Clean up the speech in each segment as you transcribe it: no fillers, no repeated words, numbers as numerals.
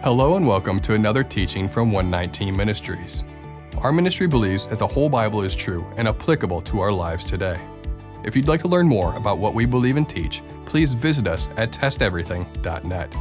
Hello and welcome to another teaching from 119 Ministries. Our ministry believes that the whole Bible is true and applicable to our lives today. If you'd like to learn more about what we believe and teach, please visit us at testeverything.net.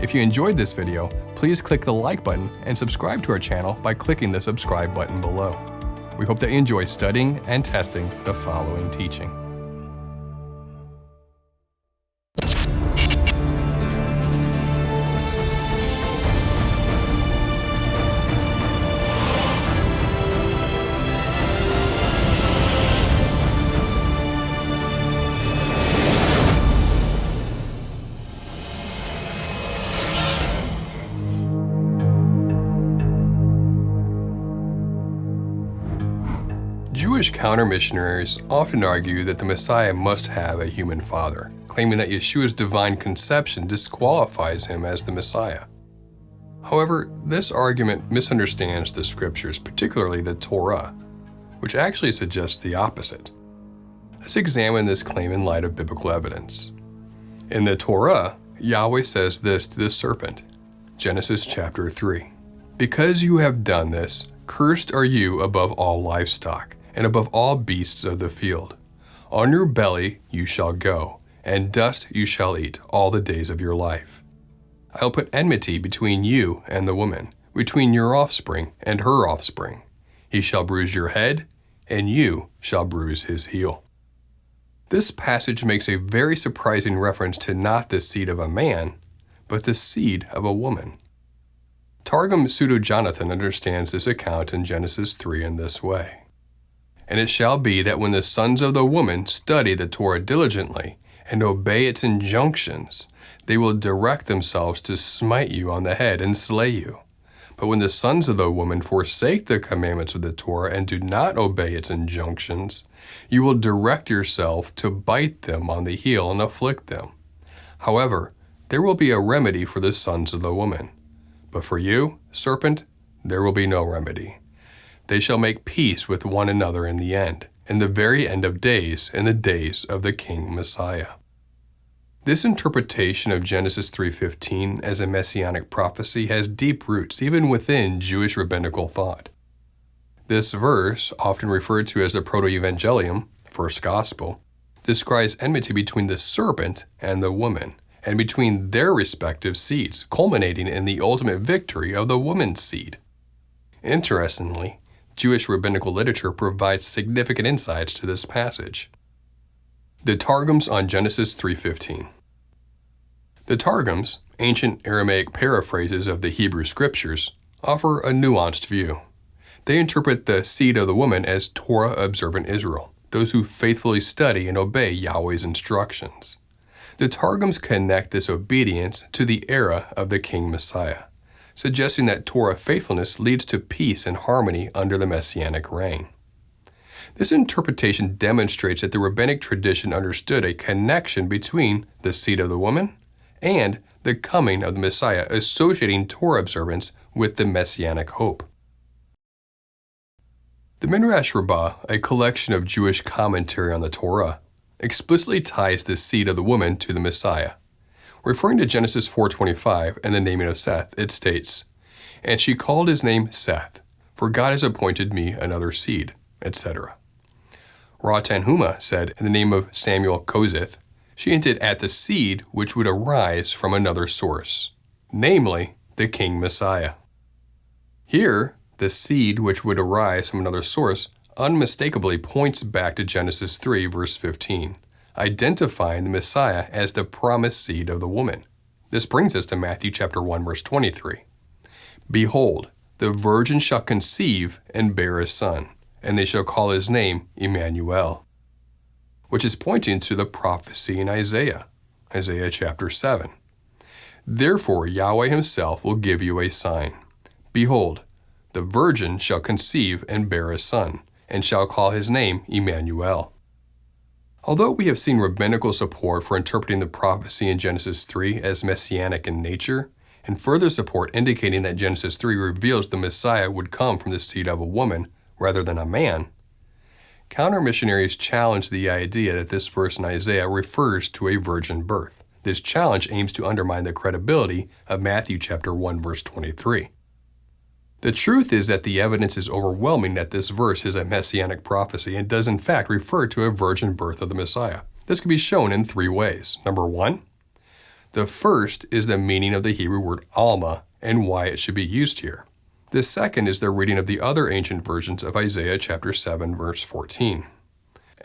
If you enjoyed this video, please click the like button and subscribe to our channel by clicking the subscribe button below. We hope that you enjoy studying and testing the following teaching. Jewish counter-missionaries often argue that the Messiah must have a human father, claiming that Yeshua's divine conception disqualifies him as the Messiah. However, this argument misunderstands the scriptures, particularly the Torah, which actually suggests the opposite. Let's examine this claim in light of biblical evidence. In the Torah, Yahweh says this to the serpent, Genesis chapter 3, "Because you have done this, cursed are you above all livestock, and above all beasts of the field. On your belly you shall go, and dust you shall eat all the days of your life. I will put enmity between you and the woman, between your offspring and her offspring. He shall bruise your head, and you shall bruise his heel." This passage makes a very surprising reference to not the seed of a man, but the seed of a woman. Targum Pseudo-Jonathan understands this account in Genesis 3 in this way. "And it shall be that when the sons of the woman study the Torah diligently and obey its injunctions, they will direct themselves to smite you on the head and slay you. But when the sons of the woman forsake the commandments of the Torah and do not obey its injunctions, you will direct yourself to bite them on the heel and afflict them. However, there will be a remedy for the sons of the woman. But for you, serpent, there will be no remedy. They shall make peace with one another in the end, in the very end of days, in the days of the King Messiah." This interpretation of Genesis 3:15 as a Messianic prophecy has deep roots even within Jewish rabbinical thought. This verse, often referred to as the Proto-Evangelium, first gospel, describes enmity between the serpent and the woman, and between their respective seeds, culminating in the ultimate victory of the woman's seed. Interestingly, Jewish rabbinical literature provides significant insights to this passage. The Targums on Genesis 3:15. The Targums, ancient Aramaic paraphrases of the Hebrew scriptures, offer a nuanced view. They interpret the seed of the woman as Torah-observant Israel, those who faithfully study and obey Yahweh's instructions. The Targums connect this obedience to the era of the King Messiah, suggesting that Torah faithfulness leads to peace and harmony under the Messianic reign. This interpretation demonstrates that the rabbinic tradition understood a connection between the seed of the woman and the coming of the Messiah, associating Torah observance with the Messianic hope. The Midrash Rabbah, a collection of Jewish commentary on the Torah, explicitly ties the seed of the woman to the Messiah. Referring to Genesis 4:25 and the naming of Seth, it states, "And she called his name Seth, for God has appointed me another seed," etc. Ra Tanhuma said, in the name of Samuel Kozith, she hinted at the seed which would arise from another source, namely the King Messiah. Here, the seed which would arise from another source unmistakably points back to Genesis 3, verse 15. Identifying the Messiah as the promised seed of the woman. This brings us to Matthew chapter 1, verse 23. "Behold, the virgin shall conceive and bear a son, and they shall call his name Emmanuel," which is pointing to the prophecy in Isaiah chapter 7. "Therefore Yahweh himself will give you a sign. Behold, the virgin shall conceive and bear a son, and shall call his name Emmanuel." Although we have seen rabbinical support for interpreting the prophecy in Genesis 3 as messianic in nature, and further support indicating that Genesis 3 reveals the Messiah would come from the seed of a woman rather than a man, counter-missionaries challenge the idea that this verse in Isaiah refers to a virgin birth, This challenge aims to undermine the credibility of Matthew chapter 1 verse 23. The truth is that the evidence is overwhelming that this verse is a Messianic prophecy and does in fact refer to a virgin birth of the Messiah. This can be shown in 3 ways. Number 1, the first is the meaning of the Hebrew word alma and why it should be used here. The second is the reading of the other ancient versions of Isaiah chapter 7 verse 14.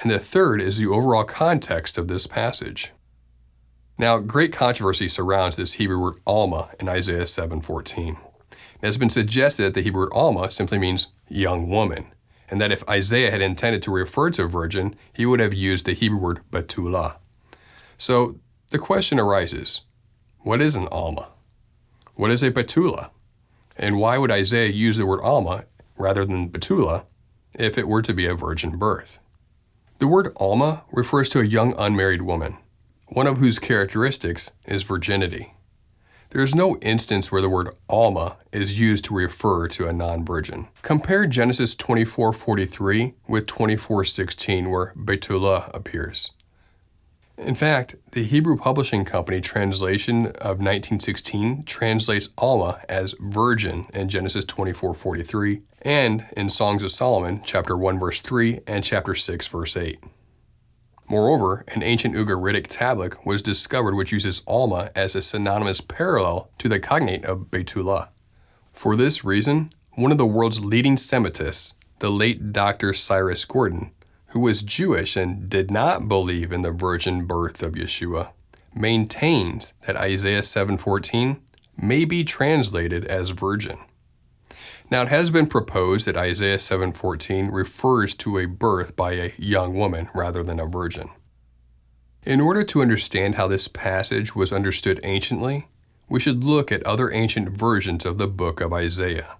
And the third is the overall context of this passage. Now, great controversy surrounds this Hebrew word alma in Isaiah 7:14. It has been suggested that the Hebrew word alma simply means young woman, and that if Isaiah had intended to refer to a virgin, he would have used the Hebrew word betula. So the question arises, what is an alma? What is a betula? And why would Isaiah use the word alma rather than betula if it were to be a virgin birth? The word alma refers to a young unmarried woman, one of whose characteristics is virginity. There is no instance where the word alma is used to refer to a non-virgin. Compare Genesis 24:43 with 24:16 where betula appears. In fact, the Hebrew Publishing Company translation of 1916 translates alma as virgin in Genesis 24:43 and in Songs of Solomon, chapter 1 verse 3 and chapter 6 verse 8. Moreover, an ancient Ugaritic tablet was discovered which uses alma as a synonymous parallel to the cognate of betula. For this reason, one of the world's leading Semitists, the late Dr. Cyrus Gordon, who was Jewish and did not believe in the virgin birth of Yeshua, maintains that Isaiah 7:14 may be translated as virgin. Now, it has been proposed that Isaiah 7:14 refers to a birth by a young woman rather than a virgin. In order to understand how this passage was understood anciently, we should look at other ancient versions of the book of Isaiah.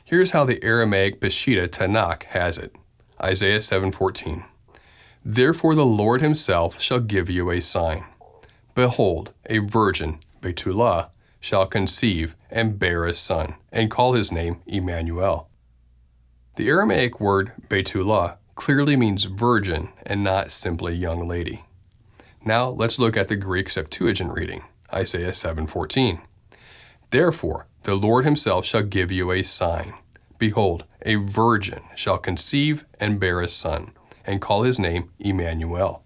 Here's how the Aramaic Peshitta TANAKH has it. Isaiah 7:14. Therefore the Lord himself shall give you a sign. Behold, a virgin, betula, shall conceive and bear a son, and call his name Emmanuel. The Aramaic word betula clearly means virgin and not simply young lady. Now let's look at the Greek Septuagint reading, Isaiah 7:14. Therefore the Lord himself shall give you a sign. Behold, a virgin shall conceive and bear a son, and call his name Emmanuel.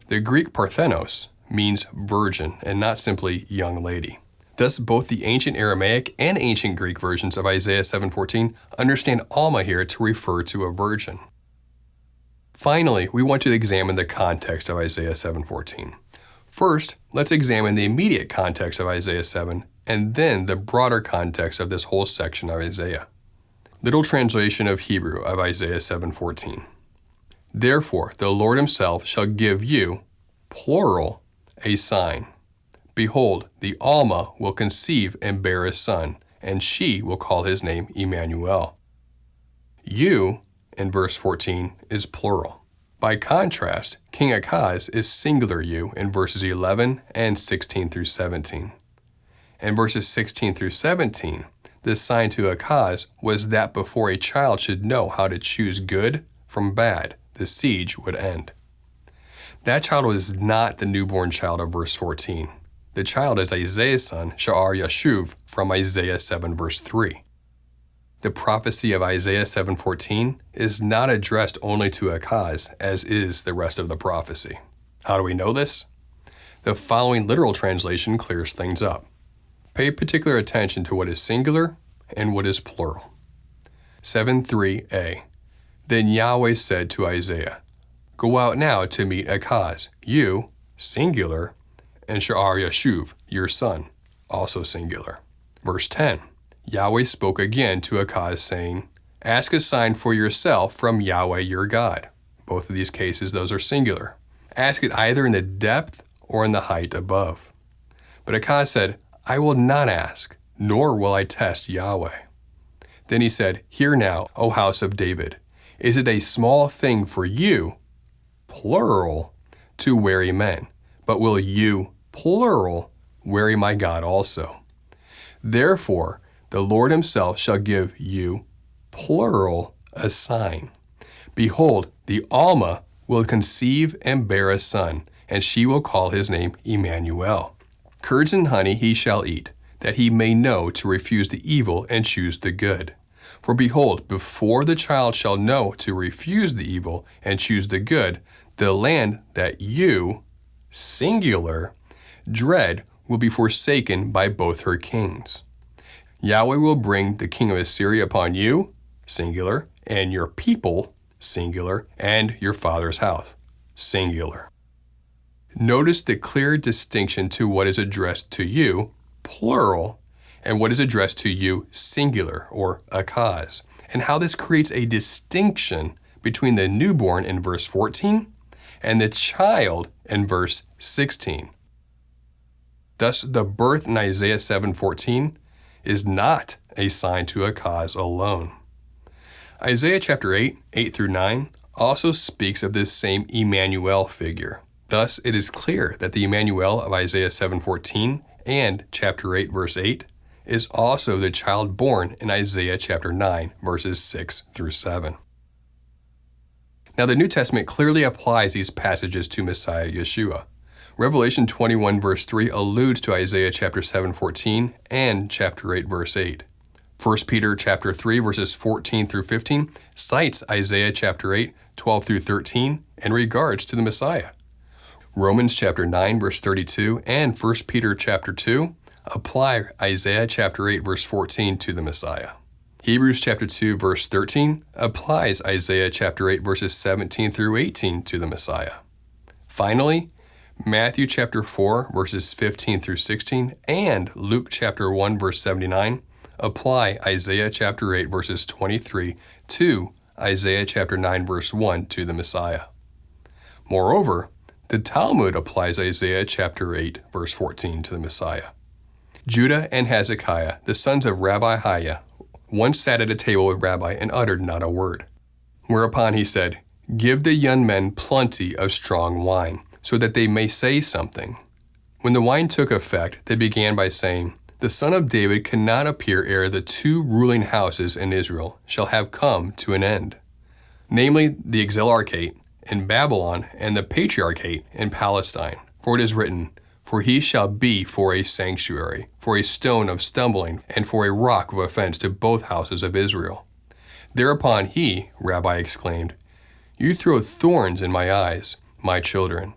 The Greek parthenos means virgin and not simply young lady. Thus, both the ancient Aramaic and ancient Greek versions of Isaiah 7:14 understand alma here to refer to a virgin. Finally, we want to examine the context of Isaiah 7:14. First, let's examine the immediate context of Isaiah 7, and then the broader context of this whole section of Isaiah. Literal translation of Hebrew of Isaiah 7:14. Therefore, the Lord himself shall give you, plural, a sign. Behold, the alma will conceive and bear a son, and she will call his name Emmanuel. You, in verse 14, is plural. By contrast, King Ahaz is singular you in verses 11 and 16 through 17. In verses 16 through 17, the sign to Ahaz was that before a child should know how to choose good from bad, the siege would end. That child was not the newborn child of verse 14. The child is Isaiah's son, YHWH, from Isaiah 7 verse 3. The prophecy of Isaiah 7:14 is not addressed only to Ahaz, as is the rest of the prophecy. How do we know this? The following literal translation clears things up. Pay particular attention to what is singular and what is plural. 7:3a. Then Yahweh said to Isaiah, Go out now to meet Ahaz, you, singular, and YHWH, your son, also singular. Verse 10. Yahweh spoke again to Ahaz, saying, Ask a sign for yourself from Yahweh your God. Both of these cases, those are singular. Ask it either in the depth or in the height above. But Ahaz said, I will not ask, nor will I test Yahweh. Then he said, Hear now, O house of David, is it a small thing for you, plural, to weary men, but will you, plural, weary my God also? Therefore, the Lord himself shall give you, plural, a sign. Behold, the alma will conceive and bear a son, and she will call his name Emmanuel. Curds and honey he shall eat, that he may know to refuse the evil and choose the good. For behold, before the child shall know to refuse the evil and choose the good, the land that you, singular, dread will be forsaken by both her kings. Yahweh will bring the king of Assyria upon you, singular, and your people, singular, and your father's house, singular. Notice the clear distinction to what is addressed to you, plural, and what is addressed to you, singular, or akaz, and how this creates a distinction between the newborn in verse 14 and the child in verse 16. Thus, the birth in Isaiah 7:14 is not a sign to akaz alone. Isaiah chapter 8 through 9, also speaks of this same Emmanuel figure. Thus, it is clear that the Emmanuel of Isaiah 7:14 and chapter 8, verse 8, is also the child born in Isaiah chapter 9, verses 6 through 7. Now, the New Testament clearly applies these passages to Messiah Yeshua. Revelation 21, verse 3 alludes to Isaiah chapter 7:14 and chapter 8, verse 8. 1 Peter chapter 3, verses 14 through 15 cites Isaiah chapter 8, 12 through 13 in regards to the Messiah. Romans chapter 9, verse 32 and 1 Peter chapter 2 apply Isaiah chapter 8, verse 14 to the Messiah. Hebrews chapter 2, verse 13 applies Isaiah chapter 8, verses 17 through 18 to the Messiah. Finally, Matthew chapter 4, verses 15 through 16 and Luke chapter 1, verse 79 apply Isaiah chapter 8, verses 23 to Isaiah chapter 9, verse 1 to the Messiah. Moreover, the Talmud applies Isaiah chapter 8, verse 14 to the Messiah. Judah and Hezekiah, the sons of Rabbi Haya, once sat at a table with Rabbi and uttered not a word. Whereupon he said, "Give the young men plenty of strong wine, so that they may say something." When the wine took effect, they began by saying, "The son of David cannot appear ere the two ruling houses in Israel shall have come to an end, namely the exilarchate in Babylon and the patriarchate in Palestine. For it is written, For he shall be for a sanctuary, for a stone of stumbling, and for a rock of offense to both houses of Israel." Thereupon he, Rabbi, exclaimed, "You throw thorns in my eyes, my children."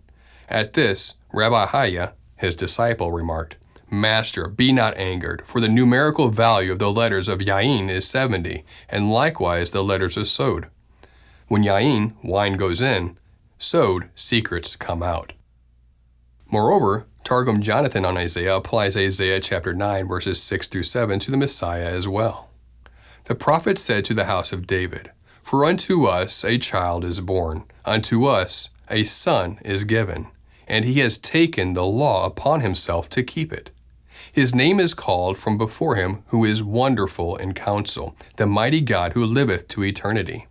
At this, Rabbi Haya, his disciple, remarked, "Master, be not angered, for the numerical value of the letters of Yain is 70, and likewise the letters of Sod. When Yain, wine goes in, Sod, secrets come out." Moreover, Targum Jonathan on Isaiah applies Isaiah chapter 9, verses 6 through 7 to the Messiah as well. The prophet said to the house of David, "For unto us a child is born, unto us a son is given, and he has taken the law upon himself to keep it. His name is called from before him who is wonderful in counsel, the mighty God who liveth to eternity.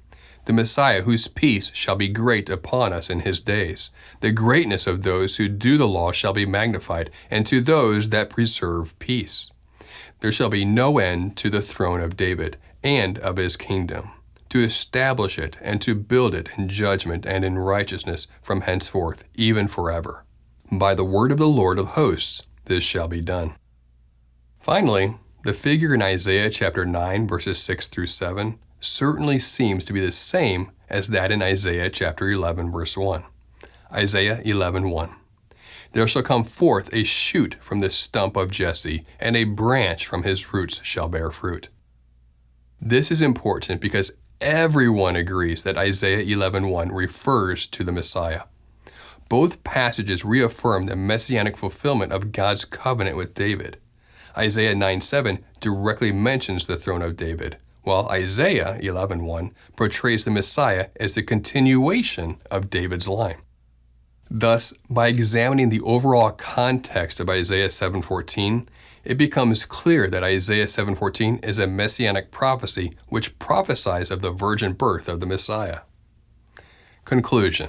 The Messiah whose peace shall be great upon us in his days. The greatness of those who do the law shall be magnified, and to those that preserve peace. There shall be no end to the throne of David and of his kingdom, to establish it and to build it in judgment and in righteousness from henceforth, even forever. By the word of the Lord of hosts this shall be done." Finally, the figure in Isaiah chapter 9, verses 6 through 7 certainly seems to be the same as that in Isaiah chapter 11, verse 1. Isaiah 11:1. "There shall come forth a shoot from the stump of Jesse, and a branch from his roots shall bear fruit." This is important because everyone agrees that Isaiah 11:1 refers to the Messiah. Both passages reaffirm the messianic fulfillment of God's covenant with David. Isaiah 9:7 directly mentions the throne of David, while Isaiah 11:1 portrays the Messiah as the continuation of David's line. Thus, by examining the overall context of Isaiah 7:14, it becomes clear that Isaiah 7:14 is a messianic prophecy which prophesies of the virgin birth of the Messiah. Conclusion.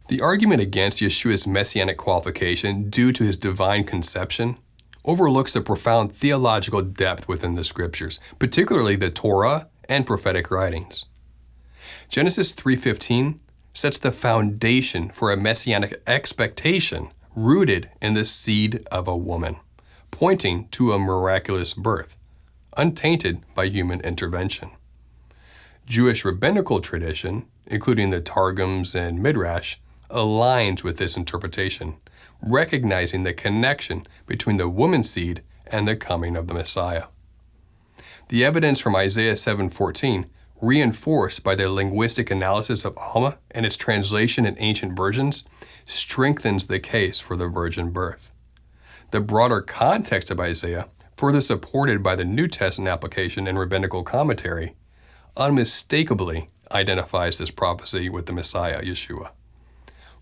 The argument against Yeshua's messianic qualification due to his divine conception overlooks the profound theological depth within the scriptures, particularly the Torah and prophetic writings. Genesis 3:15 sets the foundation for a messianic expectation rooted in the seed of a woman, pointing to a miraculous birth, untainted by human intervention. Jewish rabbinical tradition, including the Targums and Midrash, aligns with this interpretation, recognizing the connection between the woman's seed and the coming of the Messiah. The evidence from Isaiah 7:14, reinforced by the linguistic analysis of Alma and its translation in ancient versions, strengthens the case for the virgin birth. The broader context of Isaiah, further supported by the New Testament application and rabbinical commentary, unmistakably identifies this prophecy with the Messiah, Yeshua.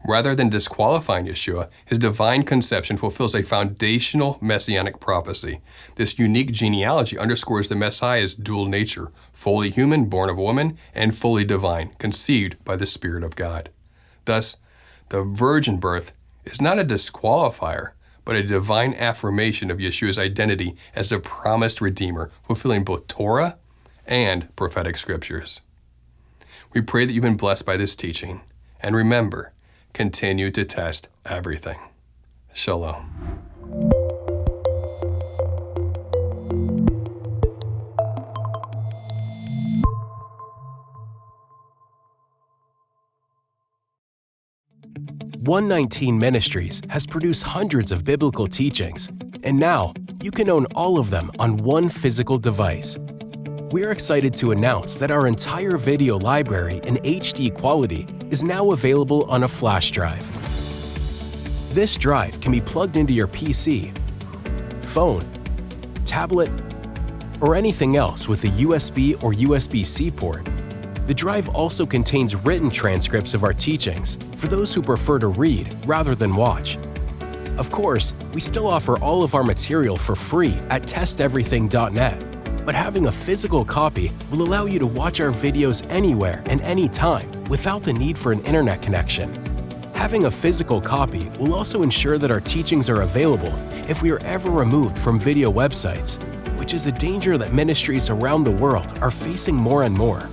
Rather than disqualifying Yeshua, his divine conception fulfills a foundational messianic prophecy. This unique genealogy underscores the Messiah's dual nature, fully human, born of a woman, and fully divine, conceived by the Spirit of God. Thus, the virgin birth is not a disqualifier, but a divine affirmation of Yeshua's identity as the promised Redeemer, fulfilling both Torah and prophetic scriptures. We pray that you've been blessed by this teaching, and remember, continue to test everything. Shalom. YHWH Ministries has produced hundreds of biblical teachings, and now you can own all of them on one physical device. We're excited to announce that our entire video library in HD quality is now available on a flash drive. This drive can be plugged into your PC, phone, tablet, or anything else with a USB or USB-C port. The drive also contains written transcripts of our teachings for those who prefer to read rather than watch. Of course, we still offer all of our material for free at testeverything.net, but having a physical copy will allow you to watch our videos anywhere and anytime without the need for an internet connection. Having a physical copy will also ensure that our teachings are available if we are ever removed from video websites, which is a danger that ministries around the world are facing more and more.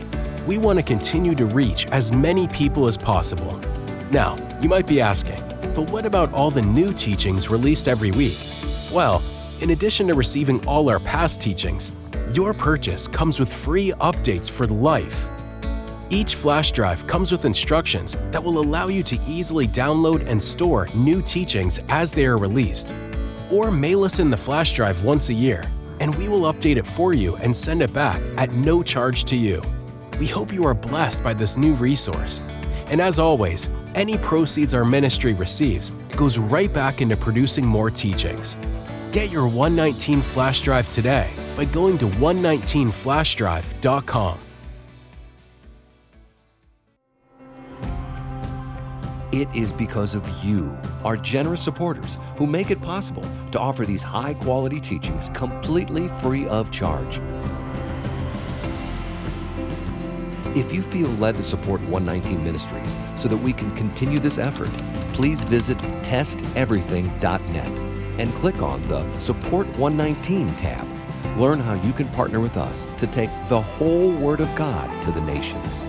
We want to continue to reach as many people as possible. Now, you might be asking, but what about all the new teachings released every week? Well, in addition to receiving all our past teachings, your purchase comes with free updates for life. Each flash drive comes with instructions that will allow you to easily download and store new teachings as they are released. Or mail us in the flash drive once a year, and we will update it for you and send it back at no charge to you. We hope you are blessed by this new resource. And as always, any proceeds our ministry receives goes right back into producing more teachings. Get your YHWH flash drive today by going to 119flashDrive.com. It is because of you, our generous supporters, who make it possible to offer these high-quality teachings completely free of charge. If you feel led to support YHWH Ministries so that we can continue this effort, please visit testeverything.net and click on the Support YHWH tab. Learn how you can partner with us to take the whole Word of God to the nations.